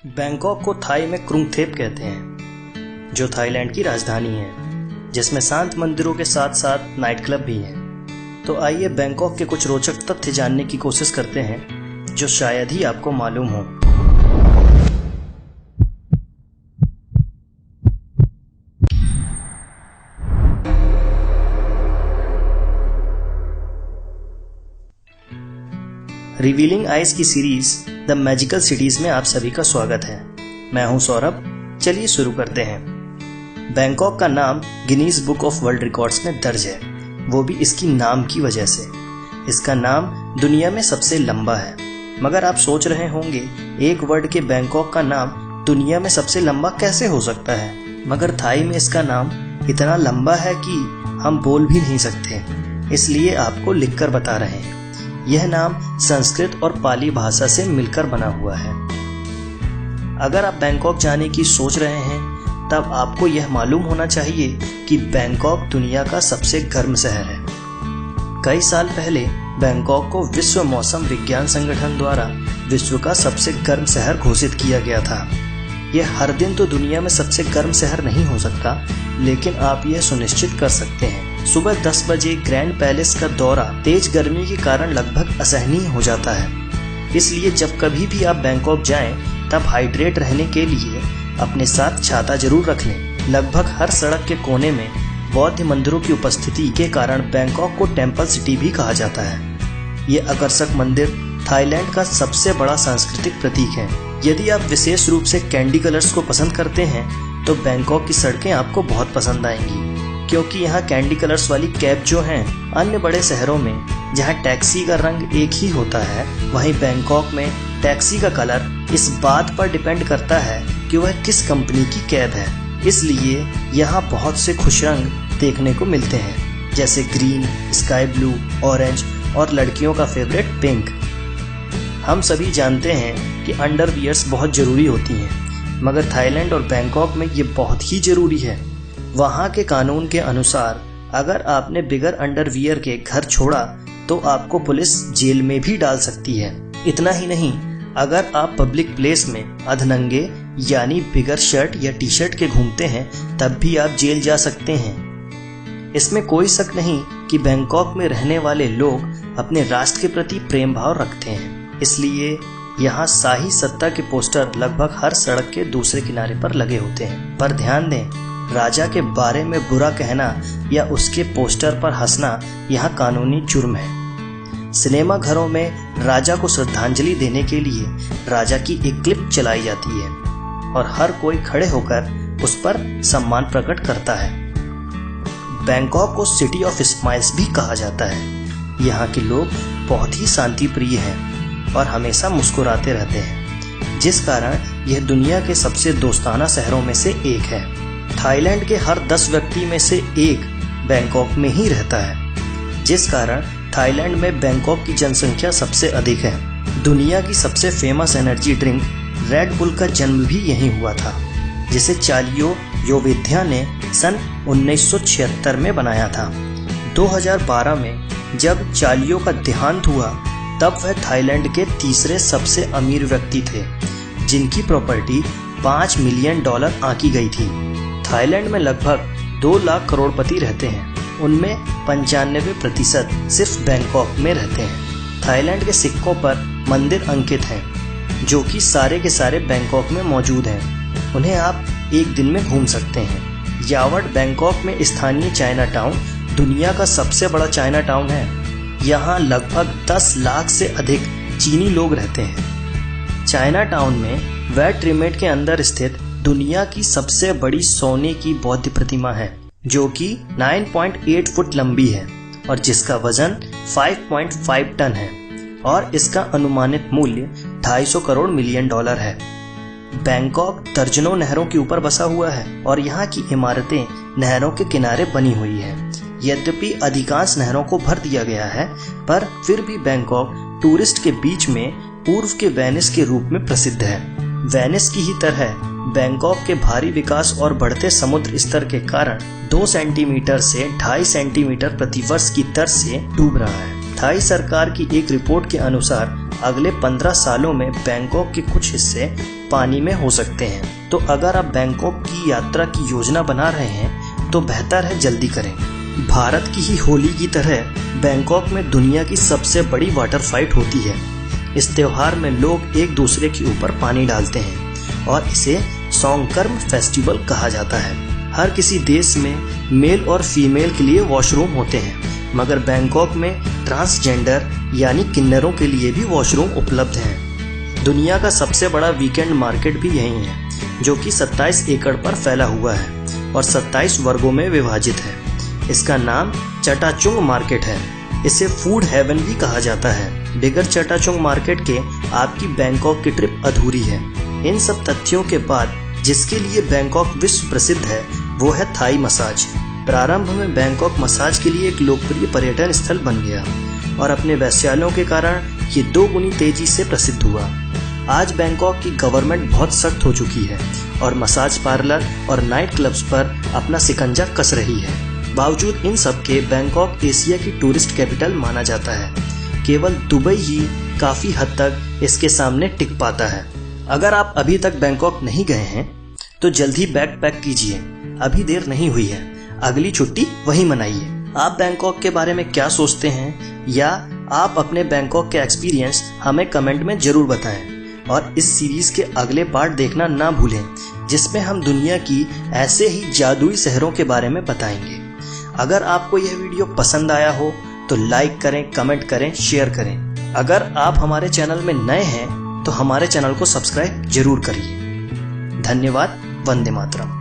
Bangkok को Thai में क्रुंगथेप कहते हैं, जो थाईलैंड की राजधानी है, जिसमें शांत मंदिरों के साथ साथ नाइट क्लब भी हैं। तो आइए बैंकॉक के कुछ रोचक तथ्य जानने की कोशिश करते हैं, जो शायद ही आपको मालूम हो। रिवीलिंग आइज की सीरीज द मैजिकल सिटीज में आप सभी का स्वागत है। मैं हूं सौरभ। चलिए शुरू करते हैं। बैंकॉक का नाम Guinness book of world records में दर्ज है, वो भी इसकी नाम की वजह से। इसका नाम दुनिया में सबसे लंबा है। मगर आप सोच रहे होंगे, एक वर्ड के बैंकॉक का नाम दुनिया में सबसे लंबा कैसे हो सकता है? मगर थाई में इसका नाम इतना लंबा है कि हम बोल भी नहीं सकते, इसलिए आपको लिखकर बता रहे हैं। यह नाम संस्कृत और पाली भाषा से मिलकर बना हुआ है। अगर आप बैंकॉक जाने की सोच रहे हैं, तब आपको यह मालूम होना चाहिए कि बैंकॉक दुनिया का सबसे गर्म शहर है। कई साल पहले बैंकॉक को विश्व मौसम विज्ञान संगठन द्वारा विश्व का सबसे गर्म शहर घोषित किया गया था। यह हर दिन तो दुनिया में सबसे गर्म शहर नहीं हो सकता, लेकिन आप यह सुनिश्चित कर सकते हैं। सुबह 10 बजे ग्रैंड पैलेस का दौरा तेज गर्मी के कारण लगभग असहनीय हो जाता है। इसलिए जब कभी भी आप बैंकॉक जाएं, तब हाइड्रेट रहने के लिए अपने साथ छाता जरूर रख लें। लगभग हर सड़क के कोने में बौद्ध मंदिरों की उपस्थिति के कारण बैंकॉक को टेम्पल सिटी भी कहा जाता है। ये आकर्षक मंदिर थाईलैंड का सबसे बड़ा सांस्कृतिक प्रतीक है। यदि आप विशेष रूप से कैंडी कलर्स को पसंद करते हैं, तो बैंकॉक की सड़कें आपको बहुत पसंद आएंगी, क्योंकि यहाँ कैंडी कलर्स वाली कैब जो हैं, अन्य बड़े शहरों में जहाँ टैक्सी का रंग एक ही होता है, वहीं बैंकॉक में टैक्सी का कलर इस बात पर डिपेंड करता है कि वह किस कंपनी की कैब है। इसलिए यहाँ बहुत से खुश रंग देखने को मिलते हैं, जैसे ग्रीन, स्काई ब्लू, ऑरेंज और लड़कियों का फेवरेट पिंक। हम सभी जानते हैं कि अंडरवियर्स बहुत ज़रूरी होती हैं, मगर थाईलैंड और बैंकॉक में ये बहुत ही ज़रूरी है। वहाँ के कानून के अनुसार अगर आपने बिगर अंडरवियर के घर छोड़ा, तो आपको पुलिस जेल में भी डाल सकती है। इतना ही नहीं, अगर आप पब्लिक प्लेस में अधनंगे यानी बिगर शर्ट या टी शर्ट के घूमते हैं, तब भी आप जेल जा सकते हैं। इसमें कोई शक नहीं कि बैंकॉक में रहने वाले लोग अपने राष्ट्र के प्रति प्रेम भाव रखते हैं। इसलिए यहाँ शाही सत्ता के पोस्टर लगभग हर सड़क के दूसरे किनारे पर लगे होते हैं। पर ध्यान दें, राजा के बारे में बुरा कहना या उसके पोस्टर पर हंसना यहाँ कानूनी जुर्म है। सिनेमा घरों में राजा को श्रद्धांजलि देने के लिए राजा की एक क्लिप चलाई जाती है और हर कोई खड़े होकर उस पर सम्मान प्रकट करता है। बैंकॉक को सिटी ऑफ स्माइल्स भी कहा जाता है। यहाँ के लोग बहुत ही शांति प्रिय हैं और हमेशा मुस्कुराते रहते हैं, जिस कारण यह दुनिया के सबसे दोस्ताना शहरों में से एक है। थाईलैंड के हर 10 व्यक्ति में से एक बैंकॉक में ही रहता है, जिस कारण थाईलैंड में बैंकॉक की जनसंख्या सबसे अधिक है। दुनिया की सबसे famous energy drink red bull का जन्म भी यहीं हुआ था, जिसे चालियो योविद्या ने सन 1976 में बनाया था। 2012 में जब चालियो का देहांत हुआ, तब वह थाईलैंड के तीसरे सबसे अमीर व्यक्ति थे, जिनकी प्रॉपर्टी $5 मिलियन आंकी गई थी। थाईलैंड में लगभग 2 लाख करोड़पति रहते हैं, उनमें 95% सिर्फ बैंकॉक में रहते हैं। थाईलैंड के सिक्कों पर मंदिर अंकित हैं, जो कि सारे के सारे बैंकॉक में मौजूद हैं। उन्हें आप एक दिन में घूम सकते हैं। यावट बैंकॉक में स्थानीय चाइना टाउन दुनिया का सबसे बड़ा चाइना टाउन है। यहाँ लगभग 10 लाख से अधिक चीनी लोग रहते हैं। चाइना टाउन में वेट रिमेट के अंदर स्थित दुनिया की सबसे बड़ी सोने की बौद्ध प्रतिमा है, जो कि 9.8 फुट लंबी है और जिसका वजन 5.5 टन है और इसका अनुमानित मूल्य $250 करोड़ मिलियन है। बैंकॉक दर्जनों नहरों के ऊपर बसा हुआ है और यहाँ की इमारतें नहरों के किनारे बनी हुई है। यद्यपि अधिकांश नहरों को भर दिया गया है, पर फिर भी बैंकॉक टूरिस्ट के बीच में पूर्व के वेनिस के रूप में प्रसिद्ध है। वेनिस की ही तरह बैंकॉक के भारी विकास और बढ़ते समुद्र स्तर के कारण 2 सेंटीमीटर से 2.5 सेंटीमीटर प्रतिवर्ष की दर से डूब रहा है। थाई सरकार की एक रिपोर्ट के अनुसार अगले 15 सालों में बैंकॉक के कुछ हिस्से पानी में हो सकते हैं। तो अगर आप बैंकॉक की यात्रा की योजना बना रहे हैं तो बेहतर है जल्दी करें। भारत की ही होली की तरह बैंकॉक में दुनिया की सबसे बड़ी वाटर फाइट होती है। इस त्योहार में लोग एक दूसरे के ऊपर पानी डालते हैं और इसे सॉन्गकर्म फेस्टिवल कहा जाता है। हर किसी देश में मेल और फीमेल के लिए वॉशरूम होते हैं, मगर बैंकॉक में ट्रांसजेंडर यानी किन्नरों के लिए भी वॉशरूम उपलब्ध हैं। दुनिया का सबसे बड़ा वीकेंड मार्केट भी यही है, जो कि 27 एकड़ पर फैला हुआ है और 27 वर्गों में विभाजित है। इसका नाम चटाचुंग मार्केट है। इसे फूड हेवन भी कहा जाता है। बिगर चटाचुंग मार्केट के आपकी बैंकॉक की ट्रिप अधूरी है। इन सब तथ्यों के बाद जिसके लिए बैंकॉक विश्व प्रसिद्ध है वो है थाई मसाज। प्रारंभ में बैंकॉक मसाज के लिए एक लोकप्रिय पर्यटन स्थल बन गया और अपने वैश्यालयों के कारण ये 2 गुनी तेजी से प्रसिद्ध हुआ। आज बैंकॉक की गवर्नमेंट बहुत सख्त हो चुकी है और मसाज पार्लर और नाइट क्लब्स पर अपना शिकंजा कस रही है। बावजूद इन सब के बैंकॉक एशिया की टूरिस्ट कैपिटल माना जाता है। केवल दुबई ही काफ़ी हद तक इसके सामने टिक पाता है। अगर आप अभी तक बैंकॉक नहीं गए हैं तो जल्दी बैग पैक कीजिए, अभी देर नहीं हुई है। अगली छुट्टी वहीं मनाइए। आप बैंकॉक के बारे में क्या सोचते हैं या आप अपने बैंकॉक के एक्सपीरियंस हमें कमेंट में ज़रूर बताएं। और इस सीरीज़ के अगले पार्ट देखना ना भूलें, जिसमें हम दुनिया की ऐसे ही जादुई शहरों के बारे में बताएंगे। अगर आपको यह वीडियो पसंद आया हो तो लाइक करें, कमेंट करें, शेयर करें। अगर आप हमारे चैनल में नए हैं तो हमारे चैनल को सब्सक्राइब जरूर करिए। धन्यवाद। वंदे मातरम।